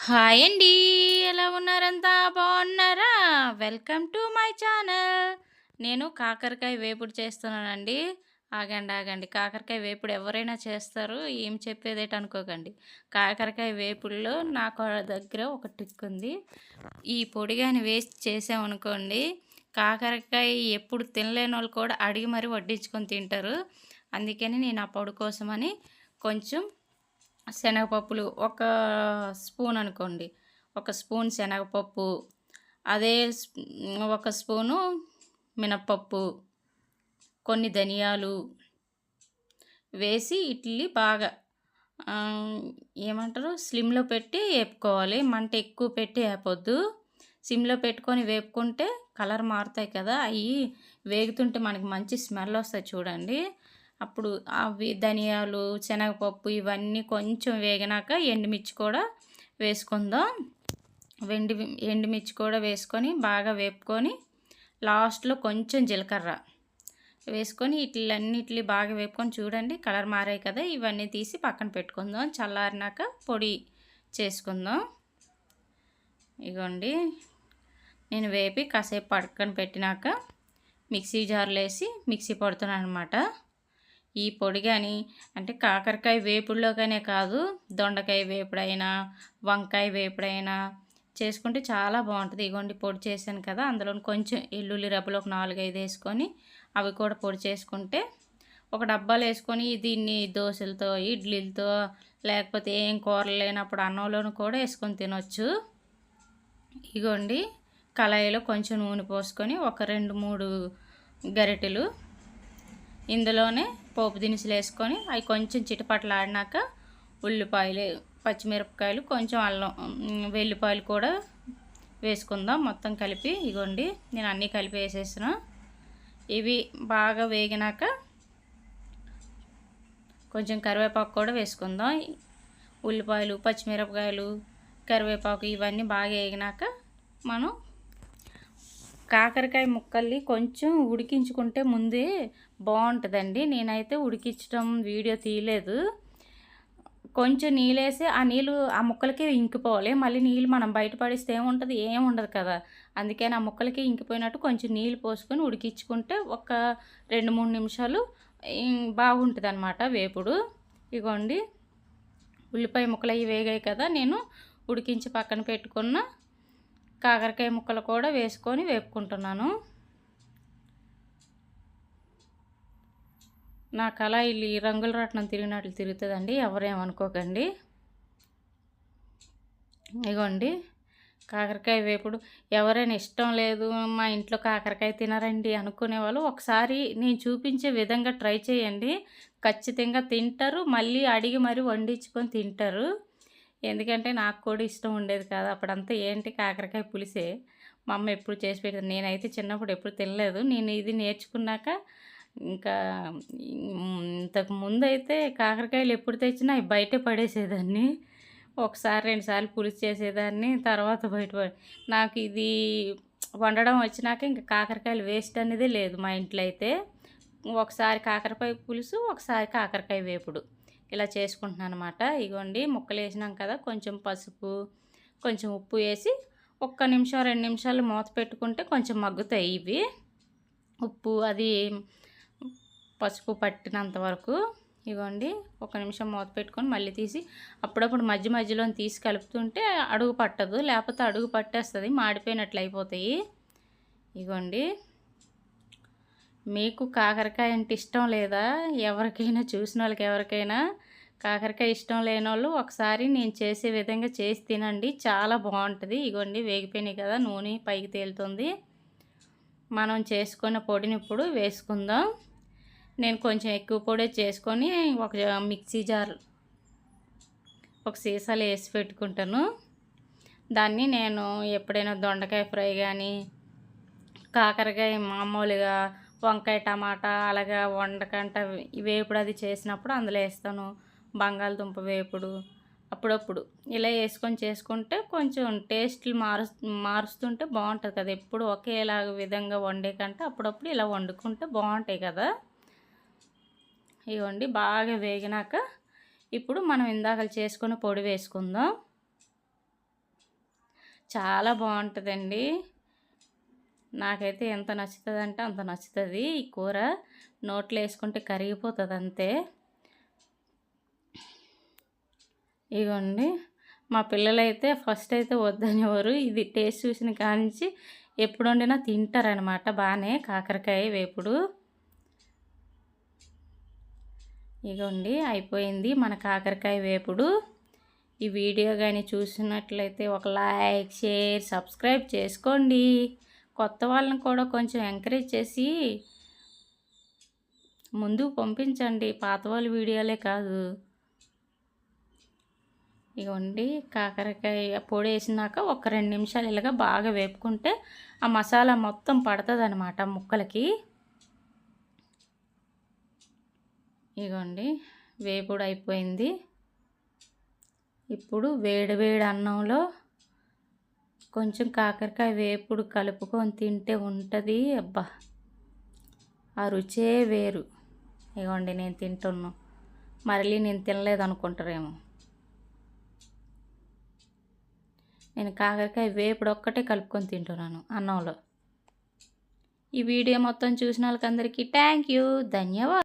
Hi అండి. ఎలా ఉన్నారంతా? బాగున్నారా? Welcome to my channel. నేను కాకరకాయ వేపుడు చేస్తున్నానండి. ఆగండి. కాకరకాయ వేపుడు ఎవరైనా చేస్తారు. ఏం చెప్పేదేటి అనుకోకండి. కాకరకాయ వేపుడులో నాకు దగ్గర ఒక ట్రిక్ ఉంది. ఈ పొడి గాని వేసి చేసామనుకోండి, కాకరకాయ ఎప్పుడు తినలేనోళ్ళు కూడా అడిగి మరీ వడ్డించుకొని తింటారు. అందుకని నేను ఆ పొడి కోసమని కొంచెం శనగపప్పులు ఒక స్పూన్ అనుకోండి. ఒక స్పూన్ శనగపప్పు, అదే ఒక స్పూను మినప్పప్పు, కొన్ని ధనియాలు వేసి ఇడ్లీ బాగా ఏమంటారు స్లిమ్‌లో పెట్టి ఏపుకోవాలి. మంట ఎక్కువ పెట్టి ఏపొద్దు. సిమ్‌లో పెట్టుకొని వేపుకుంటే కలర్ మారుతాయి కదా! అయి వేగుతుంటే మనకి మంచి స్మెల్ వస్తాయి చూడండి. అప్పుడు అవి ధనియాలు, శనగపప్పు ఇవన్నీ కొంచెం వేగినాక ఎండుమిర్చి కూడా వేసుకుందాం. ఎండుమిర్చి కూడా వేసుకొని బాగా వేపుకొని లాస్ట్‌లో కొంచెం జీలకర్ర వేసుకొని వీటిలన్నిటిని బాగా వేపుకొని చూడండి కలర్ మారాయి కదా! ఇవన్నీ తీసి పక్కన పెట్టుకుందాం. చల్లారినాక పొడి చేసుకుందాం. ఇగోండి నేను వేపి కాసేపు పక్కన పెట్టినాక మిక్సీ జార్లో వేసి మిక్సీ పడుతున్నాను అనమాట. ఈ పొడి కానీ అంటే కాకరకాయ వేపుడులోకనే కాదు, దొండకాయ వేపుడైనా వంకాయ వేపుడైనా చేసుకుంటే చాలా బాగుంటుంది. ఇగోండి పొడి చేశాను కదా, అందులో కొంచెం ఎల్లుల్లి రెబ్బలు ఒక 4-5 వేసుకొని అవి కూడా పొడి చేసుకుంటే ఒక డబ్బాలో వేసుకొని దీన్ని దోశలతో ఇడ్లీలతో లేకపోతే ఏం కూరలు లేనప్పుడు అన్నంలోనూ కూడా వేసుకొని తినొచ్చు. ఇగోండి కళాయిలో కొంచెం నూనె పోసుకొని ఒక 2-3 గరిటెలు ఇందులోనే పోపు దినుసులు వేసుకొని అవి కొంచెం చిటపటలాడినాక ఉల్లిపాయలు, పచ్చిమిరపకాయలు, కొంచెం అల్లం, వెల్లిపాయలు కూడా వేసుకుందాం. మొత్తం కలిపి ఇగోండి నేను అన్నీ కలిపి వేసేసిన. ఇవి బాగా వేగినాక కొంచెం కరివేపాకు కూడా వేసుకుందాం. ఉల్లిపాయలు, పచ్చిమిరపకాయలు, కరివేపాకు ఇవన్నీ బాగా వేగినాక మనం కాకరకాయ ముక్కల్ని కొంచెం ఉడికించుకుంటే ముందే బాగుంటుందండి. నేనైతే ఉడికించడం వీడియో తీయలేదు. కొంచెం నీళ్ళేసి ఆ నీళ్ళు ఆ ముక్కలకే ఇంకిపోవాలి. మళ్ళీ నీళ్ళు మనం బయట పడేస్తే ఏముంటుంది? ఏముండదు కదా! అందుకని ఆ ముక్కలకి ఇంకిపోయినట్టు కొంచెం నీళ్ళు పోసుకొని ఉడికించుకుంటే ఒక 2-3 నిమిషాలు బాగుంటుంది అనమాట వేపుడు. ఇగోండి ఉల్లిపాయ ముక్కలు అవి వేగాయి కదా, నేను ఉడికించి పక్కన పెట్టుకున్న కాకరకాయ ముక్కలు కూడా వేసుకొని వేపుకుంటున్నాను. నా కళాయిలు రంగుల రత్నం తిరిగినట్లు తిరుగుతుందండి, ఎవరేమనుకోకండి. ఇగోండి కాకరకాయ వేపుడు ఎవరైనా ఇష్టం లేదు మా ఇంట్లో కాకరకాయ తినరండి అనుకునే వాళ్ళు ఒకసారి నేను చూపించే విధంగా ట్రై చేయండి. ఖచ్చితంగా తింటారు, మళ్ళీ అడిగి మరీ వండించుకొని తింటారు. ఎందుకంటే నాకు కూడా ఇష్టం ఉండేది కాదు అప్పుడంతా. ఏంటి కాకరకాయ పులిసే మా అమ్మ ఎప్పుడు చేసి పెట్టేది. నేనైతే చిన్నప్పుడు ఎప్పుడు తినలేదు. నేను ఇది నేర్చుకున్నాక ఇంకా ఇంతకు ముందు అయితే కాకరకాయలు ఎప్పుడు తెచ్చినా అవి బయటే పడేసేదాన్ని. ఒకసారి 2 సార్లు పులుసు చేసేదాన్ని, తర్వాత నాకు ఇది వండడం వచ్చినాక ఇంక కాకరకాయలు వేస్ట్ అనేదే లేదు మా ఇంట్లో అయితే. ఒకసారి కాకరకాయ పులుసు, ఒకసారి కాకరకాయ వేపుడు ఇలా చేసుకుంటున్నాను అనమాట. ఇగోండి ముక్కలు వేసినాం కదా, కొంచెం పసుపు, కొంచెం ఉప్పు వేసి 1 నిమిషం 2 నిమిషాలు మూత పెట్టుకుంటే కొంచెం మగ్గుతాయి ఇవి. ఉప్పు అది పసుపు పట్టినంత వరకు. ఇగోండి 1 నిమిషం మూత పెట్టుకొని మళ్ళీ తీసి అప్పుడప్పుడు మధ్యలో తీసి కలుపుతుంటే అడుగు పట్టదు, లేకపోతే అడుగు పట్టేస్తుంది, మాడిపోయినట్లు అయిపోతాయి. ఇగోండి మీకు కాకరకాయ అంటే ఇష్టం లేదా? ఎవరికైనా చూసిన వాళ్ళకి ఎవరికైనా కాకరకాయ ఇష్టం లేని వాళ్ళు ఒకసారి నేను చేసే విధంగా చేసి తినండి, చాలా బాగుంటుంది. ఇగోండి వేగిపోయినాయి కదా, నూనె పైకి తేలుతుంది. మనం చేసుకున్న పొడిని ఇప్పుడు వేసుకుందాం. నేను కొంచెం ఎక్కువ పొడి చేసుకొని ఒక మిక్సీ జార్ ఒక సీసాలో వేసి పెట్టుకుంటాను. దాన్ని నేను ఎప్పుడైనా దొండకాయ ఫ్రై కానీ కాకరకాయ మామూలుగా వంకాయ టమాటా అలాగా వండకంట వేపుడు అది చేసినప్పుడు అందులో వేస్తాను. బంగాళదుంప వేపుడు అప్పుడప్పుడు ఇలా వేసుకొని చేసుకుంటే కొంచెం టేస్ట్లు మారుస్తుంటే బాగుంటుంది కదా. ఎప్పుడు ఒకేలాగా విధంగా వండే కంటే అప్పుడప్పుడు ఇలా వండుకుంటే బాగుంటాయి కదా. ఇవ్వండి బాగా వేగినాక ఇప్పుడు మనం ఇందాక చేసుకున్న పొడి వేసుకుందాం. చాలా బాగుంటుందండి. నాకైతే ఎంత నచ్చుతుందంటే అంత నచ్చుతుంది ఈ కూర. నోట్లో వేసుకుంటే కరిగిపోతుంది అంతే. ఇగోండి మా పిల్లలైతే ఫస్ట్ అయితే వద్దనేవారు. ఇది టేస్ట్ చూసిన కానించి ఎప్పుడు వండినా తింటారనమాట బాగానే కాకరకాయ వేపుడు. ఇగోండి అయిపోయింది మన కాకరకాయ వేపుడు. ఈ వీడియో కానీ చూసినట్లయితే ఒక లైక్, షేర్, సబ్స్క్రైబ్ చేసుకోండి. కొత్త వాళ్ళని కూడా కొంచెం ఎంకరేజ్ చేసి ముందుకు పంపించండి, పాత వాళ్ళ వీడియోలే కాదు. ఇగోండి కాకరకాయ పొడి వేసినాక ఒక 2 నిమిషాలు ఇలాగా బాగా వేపుకుంటే ఆ మసాలా మొత్తం పడుతుంది అనమాట ముక్కలకి. ఇగోండి వేపుడు అయిపోయింది. ఇప్పుడు వేడి వేడి అన్నంలో కొంచెం కాకరకాయ వేపుడు కలుపుకొని తింటే ఉంటుంది. అబ్బా ఆ రుచే వేరు. ఇగోండి నేను తింటున్నా, మళ్ళీ నేను తినలేదు అనుకుంటారేమో. నేను కాకరకాయ వేపుడు ఒక్కటే కలుపుకొని తింటున్నాను అన్నంలో. ఈ వీడియో మొత్తం చూసిన వాళ్ళకందరికీ థ్యాంక్ యూ, ధన్యవాదాలు.